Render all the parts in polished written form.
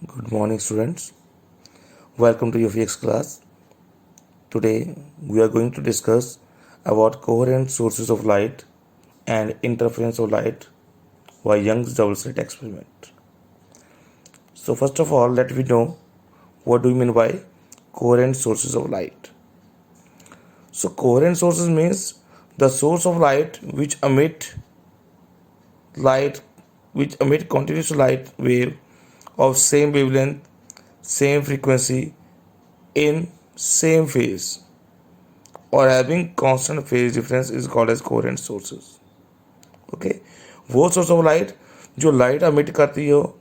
Good morning, students. Welcome to your physics class. Today, we are going to discuss about coherent sources of light and interference of light by Young's double slit experiment. So, first of all, let me know what do we mean by coherent sources of light. So, coherent sources means the source of light which light emit continuous light wave of same wavelength, same frequency in same phase और having constant phase difference is called as coherent sources. Okay, वो source of light जो light emit करती हो,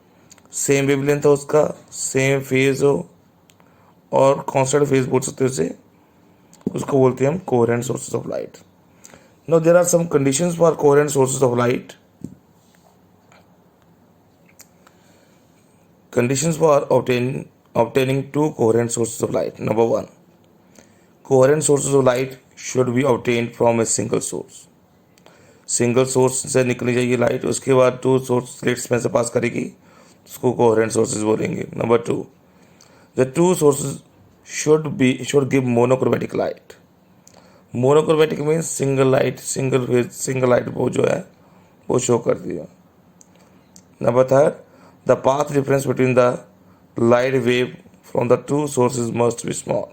same wavelength हो, उसका same phase हो और constant phase बोल सकते हो उसे, उसको बोलते हैं हम coherent sources of light. Now there are some conditions for coherent sources of light. Conditions for obtaining two coherent sources of light. Number one, coherent sources of light should be obtained from a single source. Single source से निकली जाएगी light, उसके बाद to source slits में से पास करेगी, उसको coherent sources बोलेंगे. Number two, the two sources should give monochromatic light. Monochromatic means single light वो जो है वो शो करती है. Number third, the path difference between the light wave from the two sources must be small.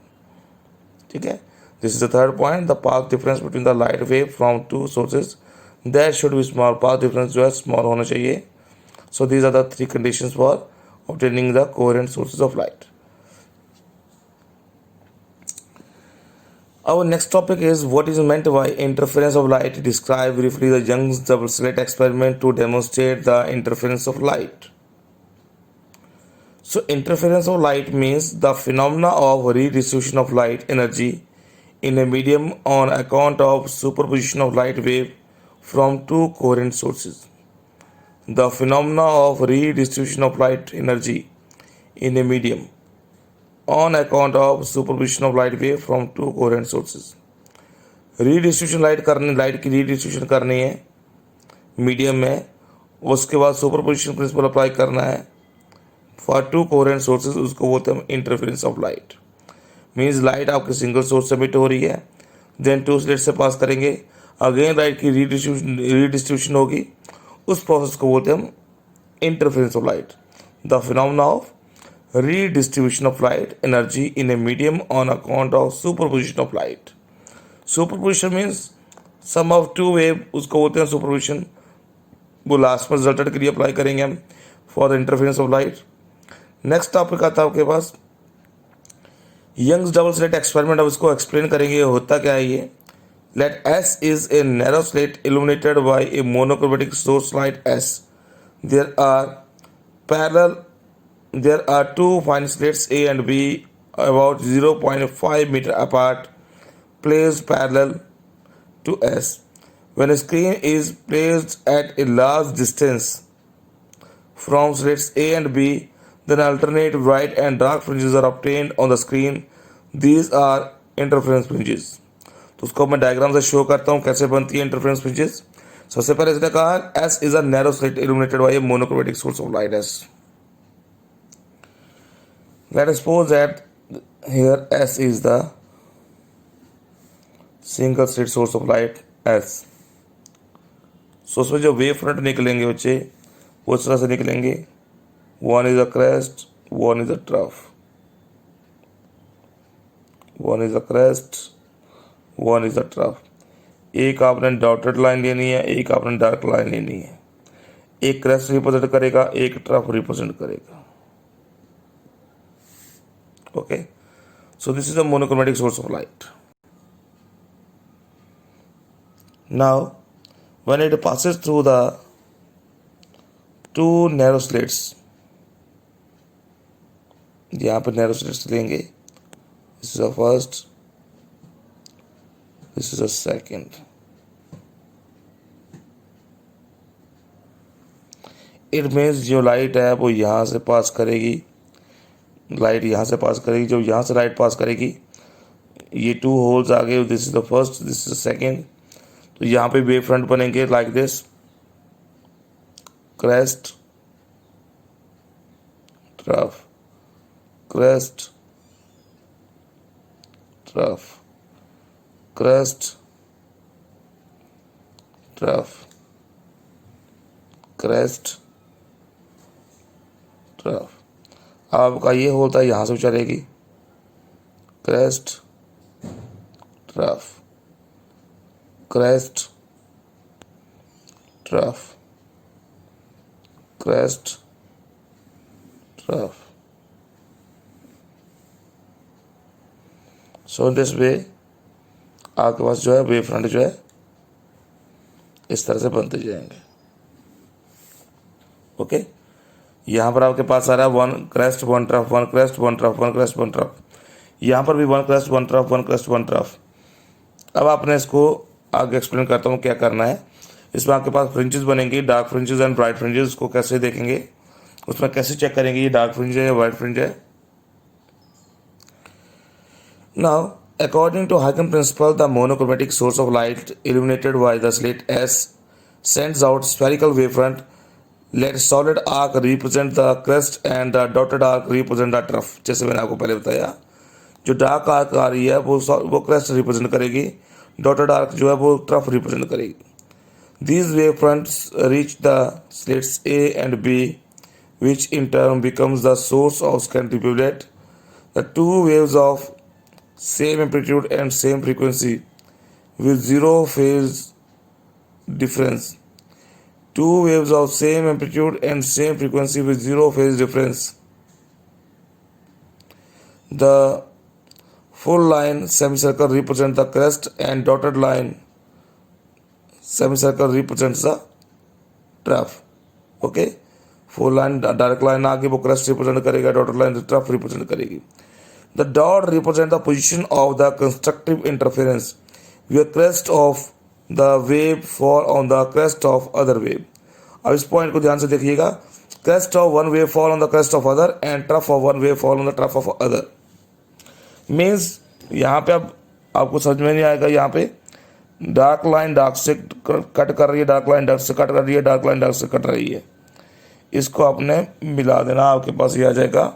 ठीक है, this is the third point. The path difference between the light wave from two sources that should be small. path difference जो है small होना चाहिए. So these are the three conditions for obtaining the coherent sources of light. Our next topic is what is meant by interference of light. Describe briefly the Young's double slit experiment to demonstrate the interference of light. So interference of light means the phenomena of redistribution of light energy in a medium on account of superposition of light wave from two coherent sources. The phenomena of redistribution of light energy in a medium on account of superposition of light wave from two coherent sources. Light की redistribution करनी है medium में, उसके बाद superposition principle apply करना है for to coherent sources, उसको बोलते हैं interference of light. Means light आपके सिंगल सोर्स से एमिट हो रही है, देन टू स्लिट से पास करेंगे, अगेन लाइट की रीडिस्ट्रीब्यूशन होगी, उस प्रोसेस को बोलते हैं हम interference of light. The phenomena of redistribution of light energy in a medium on account of superposition of light. Superposition means sum of two wave, उसको बोलते हैं superposition. वो लास्ट में रिजल्टेंट के लिए अप्लाई करेंगे हम for the interference of light. Next topic आता है आपके पास यंग्स डबल स्लिट एक्सपेरिमेंट. अब इसको एक्सप्लेन करेंगे होता क्या है ये. Let S is a narrow slit illuminated by a monochromatic source light S. There are two fine slits A and B about 0.5 meter apart, placed parallel to S. When a screen is placed at a large distance from slits A and B, then alternate bright and dark fringes are obtained on the screen. These are interference fringes. तो उसको मैं diagram से show करता हूँ कैसे बनती है interference fringes. सबसे पहले इसने कहा S is a narrow slit illuminated by a monochromatic source of light S. Let us suppose that here S is the single slit source of light S. So उसमें जो वेव फ्रंट निकलेंगे बच्चे वो इस तरह से निकलेंगे. One is a crest, one is a trough. One is a crest, one is a trough. एक आपने डॉटेड लाइन लेनी है, एक आपने डार्क लाइन लेनी है. एक क्रेस्ट रिप्रेजेंट करेगा, एक ट्रफ रिप्रेजेंट करेगा. Okay, so this is a monochromatic source of light. Now, when it passes through the two narrow slits, यहाँ पर narrow slits लेंगे. This is the first, this is the second. It means जो light है वो यहाँ से पास करेगी, light यहाँ से पास करेगी. जब यहाँ से लाइट पास करेगी, ये टू होल्स आ गए, this is the first, this is the second. तो यहाँ पे वेव फ्रंट बनेंगे like this, crest, trough, crest, trough, crest, trough, crest, trough. अब आपका ये होता है, यहाँ से चलेगी crest, trough, crest, trough, crest, trough. So this way आपके पास जो है वेव फ्रंट जो है इस तरह से बनते जाएंगे. ओके, यहाँ पर आपके पास आ रहा है one crest one trough, one crest one trough, one crest one trough. यहाँ पर भी one crest one trough, one crest one trough. अब आपने इसको आगे एक्सप्लेन करता हूँ क्या करना है. इसमें आपके पास फ्रिंजेस बनेंगी, dark fringes and bright fringes. उसको कैसे देखेंगे, उसमें कैसे चेक करेंगे ये डार्क फ्रिंज है या वाइट फ्रिंज है. Now according to Huygens principle, the monochromatic source of light illuminated by the slit S sends out spherical wavefront. Let solid arc represent the crest and the dotted arc represent the trough. जैसे मैंने आपको पहले बताया, जो dark arc आ रही है वो crest represent करेगी, डॉटेड आर्क जो है वो ट्रफ रिप्रेजेंट करेगी. These wavefronts reach the slits A and B, which in turn becomes the source of secondary wavelet. The two waves of same amplitude and same frequency with zero phase difference. Two waves of same amplitude and same frequency with zero phase difference. The full line semicircle represents the crest and dotted line semicircle represents the trough. Okay, full line direct line आगे वो crest represent करेगा, dotted line trough represent करेगी. The dot represents the position of the constructive interference, where crest of the wave fall on the crest of other wave. अब इस point को ध्यान से देखिएगा. Crest of one wave fall on the crest of other and trough of one wave fall on the trough of other. Means यहाँ पे अब आपको समझ में नहीं आएगा. यहाँ पे डार्क लाइन डार्क से कट कर रही है, डार्क लाइन डार्क से कट कर रही है, डार्क लाइन डार्क से कट रही है. इसको आपने मिला देना, आपके पास ये आ जाएगा.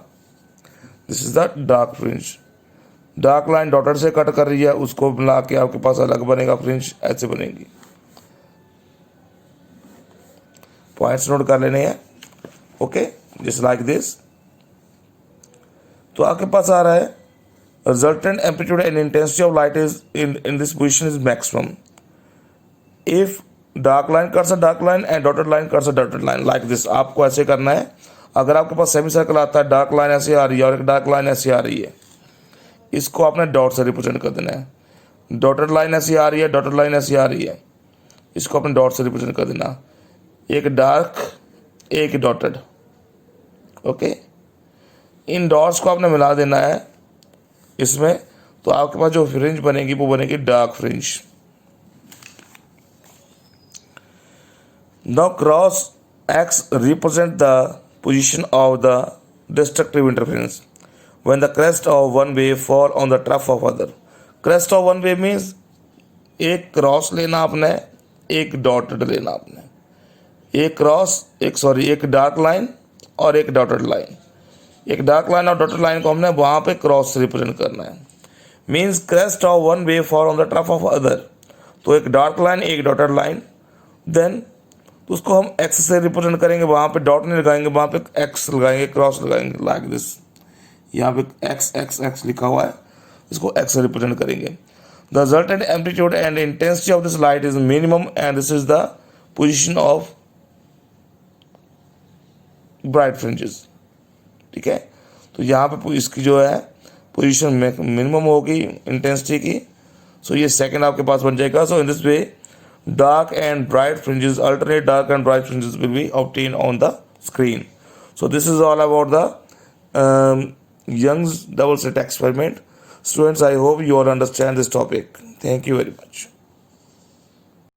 This is the dark fringe. Dark line dotted से कट कर रही है, उसको मिला के आपके पास अलग बनेगा फ्रिंज. ऐसे बनेगी. पॉइंट्स नोट कर लेने हैं. Okay, just like this. तो आपके पास आ रहा है resultant amplitude and intensity of light is in this position is maximum if dark line cuts a dark line and dotted line cuts a dotted line like this. आपको ऐसे करना है. अगर आपके पास सेमी सर्कल आता है, डार्क लाइन ऐसे आ रही है और एक डार्क लाइन ऐसी आ रही है, इसको आपने डॉट से रिप्रेजेंट कर देना है. डॉटेड लाइन ऐसी आ रही है, डॉटेड लाइन ऐसी आ रही है, इसको आपने डॉट से रिप्रेजेंट कर देना. एक डार्क एक डॉटेड. ओके, इन डॉट्स को आपने मिला देना है इसमें. तो आपके पास जो फ्रिंज बनेगी वो बनेगी dark fringe. Now cross x represent the position of the destructive interference when the crest of one wave fall on the trough of other. Crest of one wave means एक क्रॉस लेना आपने, एक dotted लेना आपने. एक dark line और एक dotted line. एक डार्क लाइन और डॉटेड लाइन को हमने वहाँ पे क्रॉस से रिप्रेजेंट करना है. Means crest of one wave fall on the trough of other. तो एक डार्क लाइन एक डॉटेड लाइन, देन उसको हम एक्स से रिप्रेजेंट करेंगे. वहाँ पे डॉट नहीं लगाएंगे, वहाँ पे एक्स लगाएंगे, क्रॉस लगाएंगे लाइक दिस. यहाँ पे एक्स एक्स एक्स लिखा हुआ है, इसको एक्स से रिप्रेजेंट करेंगे. The resultant amplitude and intensity of this light is minimum and this is the position of bright fringes. ठीक है, तो यहाँ पे इसकी जो है पोजीशन मिनिमम होगी इंटेंसिटी की. सो ये सेकंड आपके पास बन जाएगा. So in this way dark and bright fringes, alternate dark and bright fringes will be obtained on the screen. So this is all about the Young's double slit experiment. Students, I hope you all understand this topic. Thank you very much.